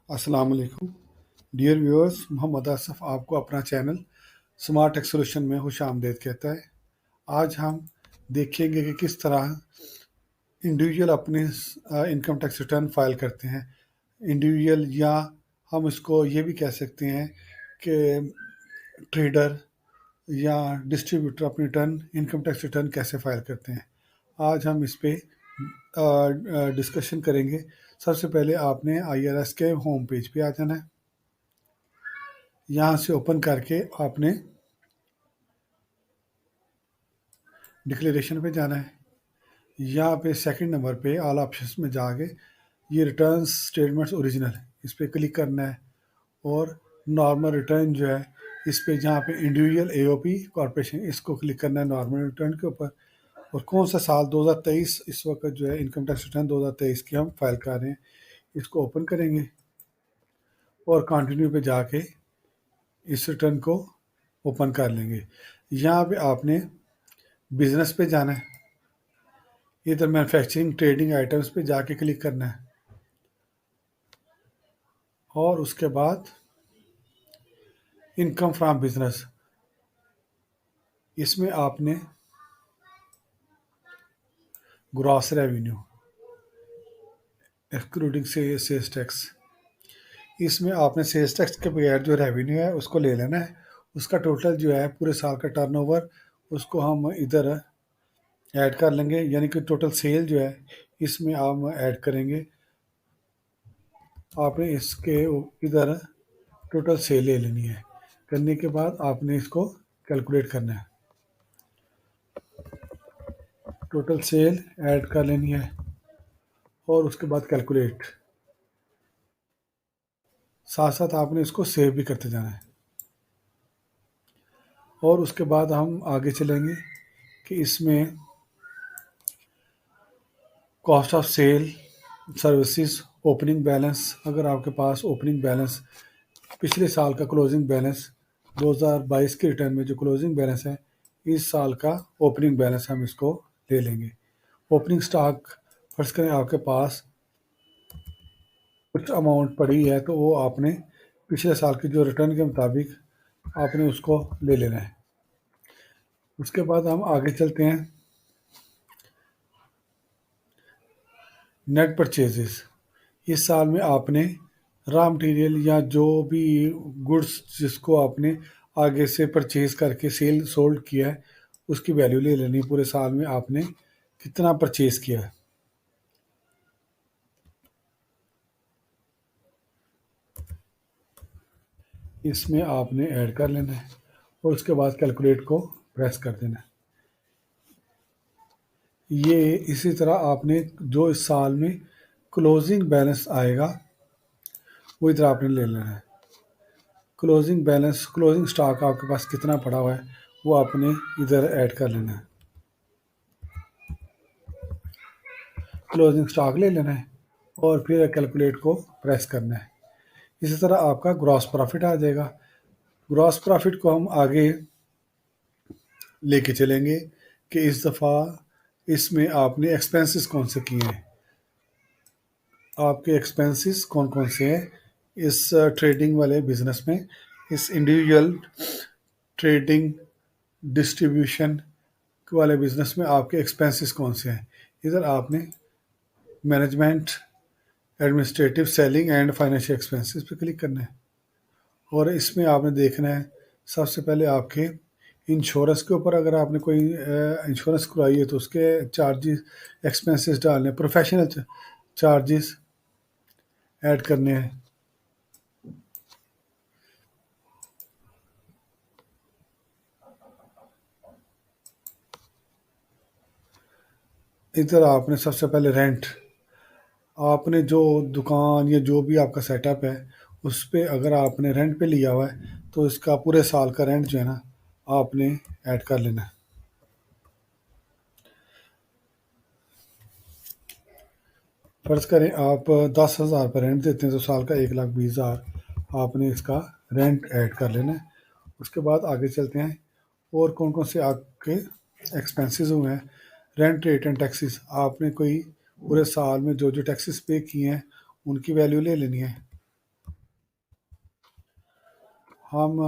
अस्सलाम वालेकुम dear viewers. Mohammad Asif आपको अपना चैनल स्मार्ट टेक सोल्यूशन में खुश आमदीद कहता है। आज हम देखेंगे कि किस तरह इंडिविजुअल अपने इनकम टैक्स रिटर्न फाइल करते हैं। इंडिविजुअल या हम इसको ये भी कह सकते हैं कि ट्रेडर या डिस्ट्रीब्यूटर अपनी रिटर्न इनकम टैक्स रिटर्न कैसे फाइल करते हैं। आज हम इस पे डिस्कशन करेंगे। सबसे पहले आपने आईआरएस के होम पेज पे आ जाना है। यहाँ से ओपन करके आपने डिक्लेरेशन पे जाना है। यहाँ पे सेकंड नंबर पे ऑल ऑप्शंस में जाके ये रिटर्न स्टेटमेंट्स ओरिजिनल इस पर क्लिक करना है और नॉर्मल रिटर्न जो है इस पे जहाँ पे इंडिविजुअल एओपी कॉर्पोरेशन इसको क्लिक करना है नॉर्मल रिटर्न के ऊपर। और कौन सा साल 2023 इस वक्त जो है इनकम टैक्स रिटर्न 2023 की हम फाइल कर रहे हैं, इसको ओपन करेंगे और कंटिन्यू पे जाके इस रिटर्न को ओपन कर लेंगे। यहाँ पे आपने बिजनेस पे जाना है, इधर मैन्युफैक्चरिंग ट्रेडिंग आइटम्स पे जाके क्लिक करना है और उसके बाद इनकम फ्रॉम बिजनेस इसमें आपने gross revenue excluding sales tax इसमें आपने सेल्स टैक्स के बगैर जो रेवेन्यू है उसको ले लेना है। उसका टोटल जो है पूरे साल का टर्नओवर उसको हम इधर ऐड कर लेंगे, यानी कि टोटल सेल जो है इसमें हम ऐड करेंगे। आपने इसके इधर टोटल सेल ले लेनी है। करने के बाद आपने इसको कैलकुलेट करना है, टोटल सेल ऐड कर लेनी है और उसके बाद कैलकुलेट। साथ साथ आपने इसको सेव भी करते जाना है और उसके बाद हम आगे चलेंगे कि इसमें cost of sale services opening balance, अगर आपके पास ओपनिंग बैलेंस पिछले साल का क्लोजिंग बैलेंस 2022 के रिटर्न में जो क्लोजिंग बैलेंस है इस साल का ओपनिंग बैलेंस हम इसको ले लेंगे। ओपनिंग स्टॉक फर्ज करें आपके पास कुछ अमाउंट पड़ी है तो वो आपने पिछले साल के जो रिटर्न के मुताबिक आपने उसको ले लेना है। उसके बाद हम आगे चलते हैं नेट परचेजेस। इस साल में आपने रॉ मटेरियल या जो भी गुड्स जिसको आपने आगे से परचेज करके सेल सोल्ड किया है उसकी वैल्यू ले लेनी। पूरे साल में आपने कितना परचेज किया है इसमें आपने ऐड कर लेना है और उसके बाद कैलकुलेट को प्रेस कर देना है। ये इसी तरह आपने जो इस साल में क्लोजिंग बैलेंस आएगा वो इधर आपने ले लेना है। क्लोजिंग बैलेंस क्लोजिंग स्टॉक आपके पास कितना पड़ा हुआ है वो आपने इधर ऐड कर लेना है। क्लोजिंग स्टॉक ले लेना है और फिर कैलकुलेट को प्रेस करना है। इसी तरह आपका ग्रॉस प्रॉफिट आ जाएगा। ग्रॉस प्रॉफिट को हम आगे लेके चलेंगे कि इस दफ़ा इसमें आपने एक्सपेंसेस कौन से किए हैं, आपके एक्सपेंसेस कौन कौन से हैं इस ट्रेडिंग वाले बिजनेस में, इस इंडिविजुअल ट्रेडिंग डिस्ट्रीब्यूशन वाले बिजनेस में आपके एक्सपेंसेस कौन से हैं। इधर आपने management administrative selling and financial expenses पे क्लिक करना है और इसमें आपने देखना है सबसे पहले आपके इंश्योरेंस के ऊपर, अगर आपने कोई इंश्योरेंस करवाई है तो उसके चार्जेस एक्सपेंसेस डालने, प्रोफेशनल चार्जेस ऐड करने हैं। इधर आपने सबसे पहले रेंट, आपने जो दुकान या जो भी आपका सेटअप है उस पे अगर आपने रेंट पे लिया हुआ है तो इसका पूरे साल का रेंट जो है ना आपने ऐड कर लेना है। फ़र्ज़ करें आप 10,000 पर रेंट देते हैं तो साल का 1,20,000 आपने इसका रेंट ऐड कर लेना है। उसके बाद आगे चलते हैं और कौन कौन से आपके एक्सपेंसेस हुए हैं। रेंट रेट एंड टैक्सेस, आपने कोई पूरे साल में जो जो टैक्सेस पे किए हैं उनकी वैल्यू ले लेनी है। हम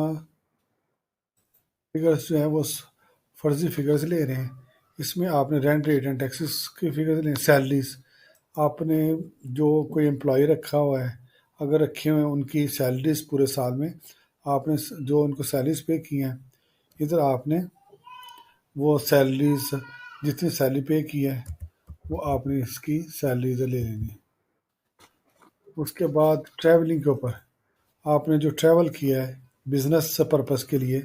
फिगर्स जो है वो फर्जी फिगर्स ले रहे हैं। इसमें आपने रेंट रेट एंड टैक्सेस की फिगर्स ले, सैलरीज आपने जो कोई एम्प्लॉय रखा हुआ है, अगर रखे हुए हैं उनकी सैलरीज पूरे साल में आपने जो उनको सैलरीज पे की हैं, इधर आपने वो सैलरीज जितनी सैलरी पे की है वो आपने इसकी सैलरी इधर ले लेनी है। उसके बाद ट्रैवलिंग के ऊपर आपने जो ट्रैवल किया है बिजनेस पर्पस के लिए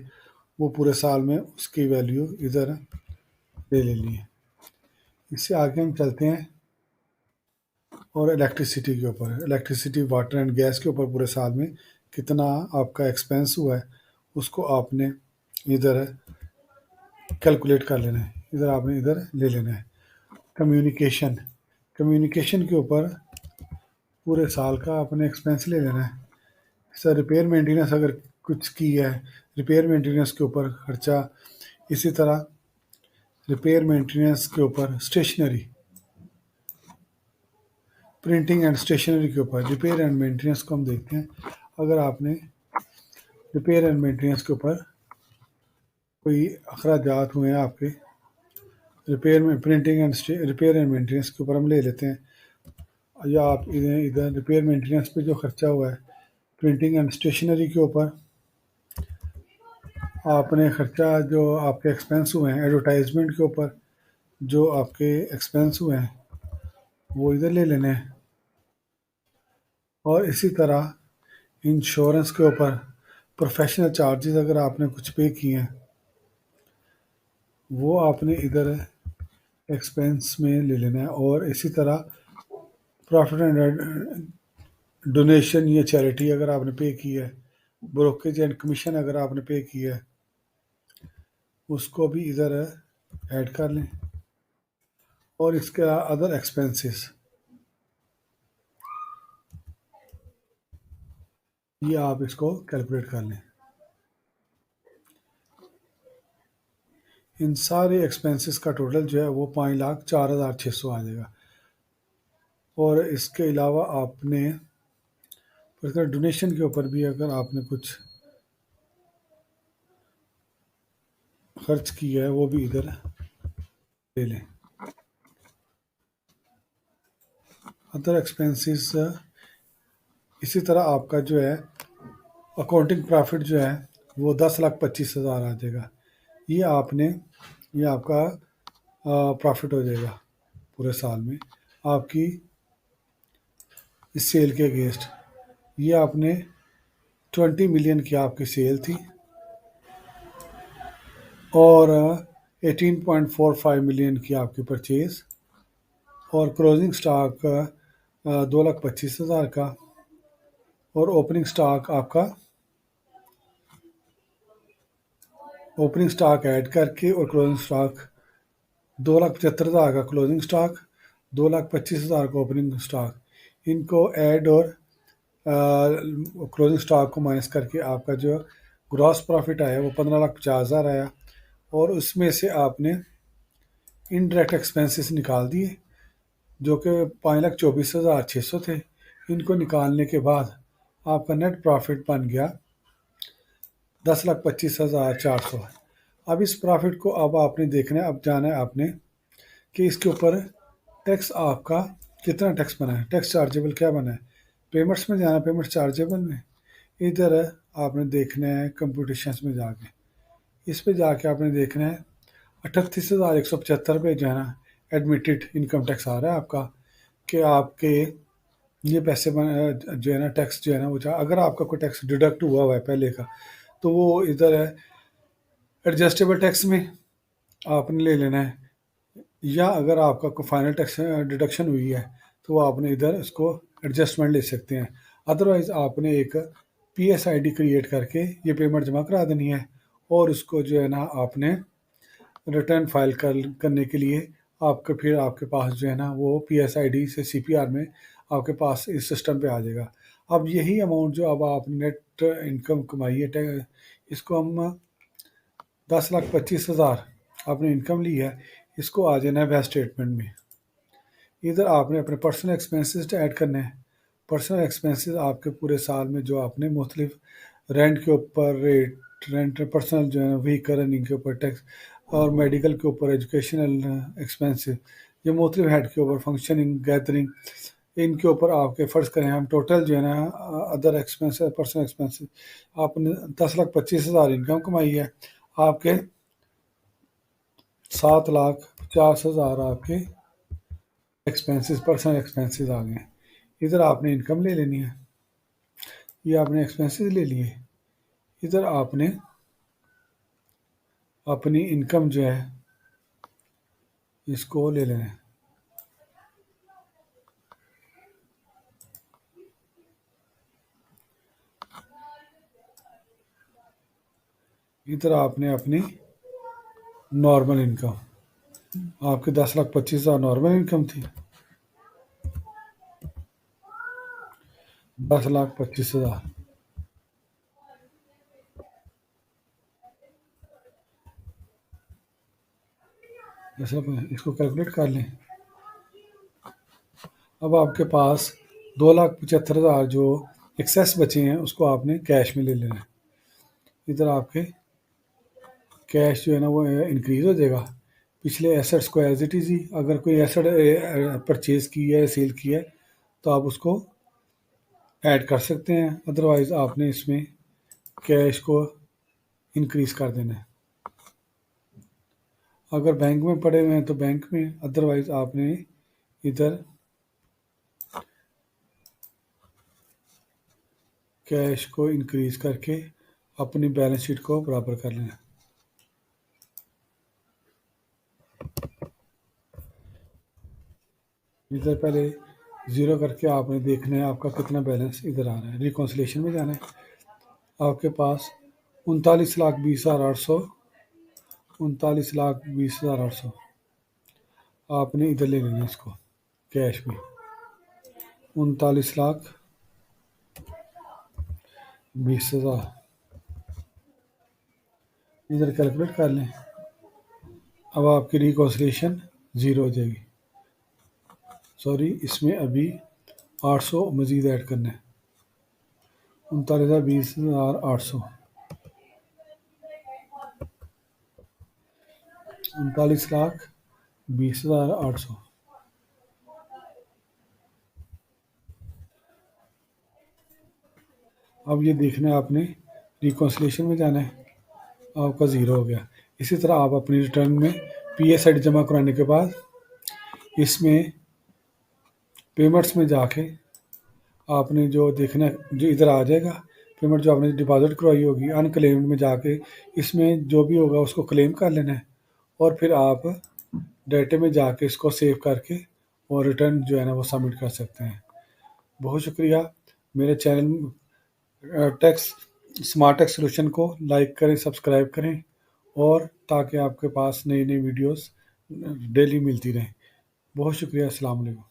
वो पूरे साल में उसकी वैल्यू इधर ले लेनी है। इससे आगे हम चलते हैं और इलेक्ट्रिसिटी के ऊपर, इलेक्ट्रिसिटी वाटर एंड गैस के ऊपर पूरे साल में कितना आपका एक्सपेंस हुआ है उसको आपने इधर कैलकुलेट कर लेना है, इधर आपने इधर ले लेना है। कम्युनिकेशन, कम्युनिकेशन के ऊपर पूरे साल का आपने एक्सपेंस ले लेना है। सर रिपेयर मेंटेनेंस अगर कुछ की है, रिपेयर मेंटेनेंस के ऊपर खर्चा। इसी तरह रिपेयर मेंटेनेंस के ऊपर स्टेशनरी, प्रिंटिंग एंड स्टेशनरी के ऊपर रिपेयर एंड मेंटेनेंस को हम देखते हैं। अगर आपने रिपेयर एंड मेंटेनेंस के ऊपर कोई अखराजात हुए हैं आपके, रिपेयर में printing and repair and maintenance के ऊपर हम ले लेते हैं, या आप इधर इधर रिपेयर मेंटेनेंस पे जो खर्चा हुआ है प्रिंटिंग एंड स्टेशनरी के ऊपर आपने खर्चा जो आपके एक्सपेंस हुए हैं एडवर्टाइजमेंट के ऊपर जो आपके एक्सपेंस हुए हैं वो इधर ले लेने हैं। और इसी तरह इंश्योरेंस के ऊपर प्रोफेशनल चार्जेस अगर आपने कुछ पे किए हैं वो आपने इधर एक्सपेंस में ले लेना है। और इसी तरह प्रॉफिट एंड डोनेशन या चैरिटी अगर आपने पे की है, ब्रोकेज एंड कमीशन अगर आपने पे की है उसको भी इधर ऐड कर लें। और इसके अदर एक्सपेंसेस ये आप इसको कैलकुलेट कर लें। इन सारे एक्सपेंसेस का टोटल जो है वो 5,04,600 आ जाएगा। और इसके अलावा आपने फिर डोनेशन के ऊपर भी अगर आपने कुछ खर्च किया है वो भी इधर ले लें। अदर एक्सपेंसेस इसी तरह आपका जो है अकाउंटिंग प्रॉफिट जो है वो 10,25,000 आ जाएगा। ये आपने ये आपका प्रॉफिट हो जाएगा पूरे साल में आपकी इस सेल के अगेंस्ट। ये आपने 20 मिलियन की आपकी सेल थी और 18.45 मिलियन की आपकी परचेज और क्लोजिंग स्टॉक 2,25,000 का और ओपनिंग स्टॉक ऐड करके और क्लोजिंग स्टॉक 2,75,000 का क्लोजिंग स्टॉक, 2,25,000 का ओपनिंग स्टॉक, इनको ऐड और क्लोजिंग स्टॉक को माइनस करके आपका जो ग्रॉस प्रॉफिट आया वो 15,50,000 आया। और उसमें से आपने इनडायरेक्ट एक्सपेंसेस निकाल दिए जो कि 5,24,600 थे। इनको निकालने के बाद आपका नेट प्रॉफिट बन गया 10,25,400। अब इस प्रॉफिट को अब आपने देखना है, अब जाना है आपने कि इसके ऊपर टैक्स आपका कितना टैक्स बना है, टैक्स चार्जेबल क्या बना है। पेमेंट्स में जाना, पेमेंट चार्जेबल में इधर आपने देखना है कंप्यूटेशंस में जाके, इस पे जाके आपने देखना है 38,175 पे जो है ना एडमिटेड इनकम टैक्स आ रहा है आपका, कि आपके ये पैसे जो है ना टैक्स जो है ना वो अगर आपका कोई टैक्स डिडक्ट हुआ है पहले का तो वो इधर है एडजस्टेबल टैक्स में आपने ले लेना है, या अगर आपका कोई फाइनल टैक्स डिडक्शन हुई है तो वो आपने इधर इसको एडजस्टमेंट ले सकते हैं। अदरवाइज़ आपने एक PSID क्रिएट करके ये पेमेंट जमा करा देनी है और उसको जो है ना आपने रिटर्न फाइल करने के लिए फिर आपके पास जो है ना वो PSID से CPR में आपके पास इस सिस्टम पे आ जाएगा। अब यही अमाउंट जो अब आपने नेट इनकम कमाई है इसको हम 10,25,000 आपने इनकम ली है, इसको आ जाना है बैंक स्टेटमेंट में। इधर आपने अपने पर्सनल एक्सपेंसेस ऐड करने हैं। पर्सनल एक्सपेंसेस आपके पूरे साल में जो आपने मुख्तलिफ रेंट के ऊपर रेट, रेंट पर्सनल जो है व्हीकल रनिंग के ऊपर टैक्स, और मेडिकल के ऊपर एजुकेशनल एक्सपेंसेस, ये मुख्तलिफ हेड के ऊपर फंक्शनिंग गैदरिंग, इनके ऊपर आपके फ़र्ज़ करें हम टोटल जो है ना अदर एक्सपेंसेस पर्सनल एक्सपेंसेस, आपने 10,25,000 इनकम कमाई है, आपके 7,50,000 आपके एक्सपेंसेस पर्सनल एक्सपेंसेस आ गए। इधर आपने इनकम ले लेनी है, ये आपने एक्सपेंसेस ले लिए, इधर आपने अपनी इनकम जो है इसको ले लेना है। इधर आपने अपनी नॉर्मल इनकम, आपके 10,25,000 नॉर्मल इनकम थी, 10,25,000, जैसे इसको कैलकुलेट कर लें। अब आपके पास 2,75,000 जो एक्सेस बचे हैं उसको आपने कैश में ले लेना है। इधर आपके कैश जो है ना वो इंक्रीज़ हो जाएगा। पिछले एसेट्स को एज इट इज़ ही, अगर कोई एसेट परचेज़ की है सेल की है तो आप उसको ऐड कर सकते हैं, अदरवाइज़ आपने इसमें कैश को इंक्रीज़ कर देना है। अगर बैंक में पड़े हुए हैं तो बैंक में, अदरवाइज़ आपने इधर कैश को इंक्रीज़ करके अपनी बैलेंस शीट को बराबर कर लेना। इधर पहले ज़ीरो करके आपने देखना है आपका कितना बैलेंस इधर आ रहा है। रिकॉन्सिलेशन में जाना है, आपके पास 39,20,800, 39,20,800 आपने इधर ले लेना इसको कैश में, 39,20,000 इधर कैलकुलेट कर लें। अब आपकी रिकॉन्सिलेशन ज़ीरो हो जाएगी। सॉरी, इसमें अभी 800 मज़ीद ऐड करना है, 39,20,800, 39,20,800। अब ये देखना है आपने रिकॉन्सिलेशन में जाना है, आपका ज़ीरो हो गया। इसी तरह आप अपनी रिटर्न में पीएस साइड जमा कराने के बाद इसमें पेमेंट्स में जाके आपने जो देखना जो इधर आ जाएगा, पेमेंट जो आपने डिपॉजिट करवाई होगी अनक्लेम्ड में जाके इसमें जो भी होगा उसको क्लेम कर लेना है, और फिर आप डाटे में जाके इसको सेव करके और रिटर्न जो है ना वो सबमिट कर सकते हैं। बहुत शुक्रिया। मेरे channel tax smart tax solution को लाइक करें, सब्सक्राइब करें, और ताकि आपके पास नई नई वीडियोस डेली मिलती रहें। बहुत शुक्रिया। अस्सलाम वालेकुम।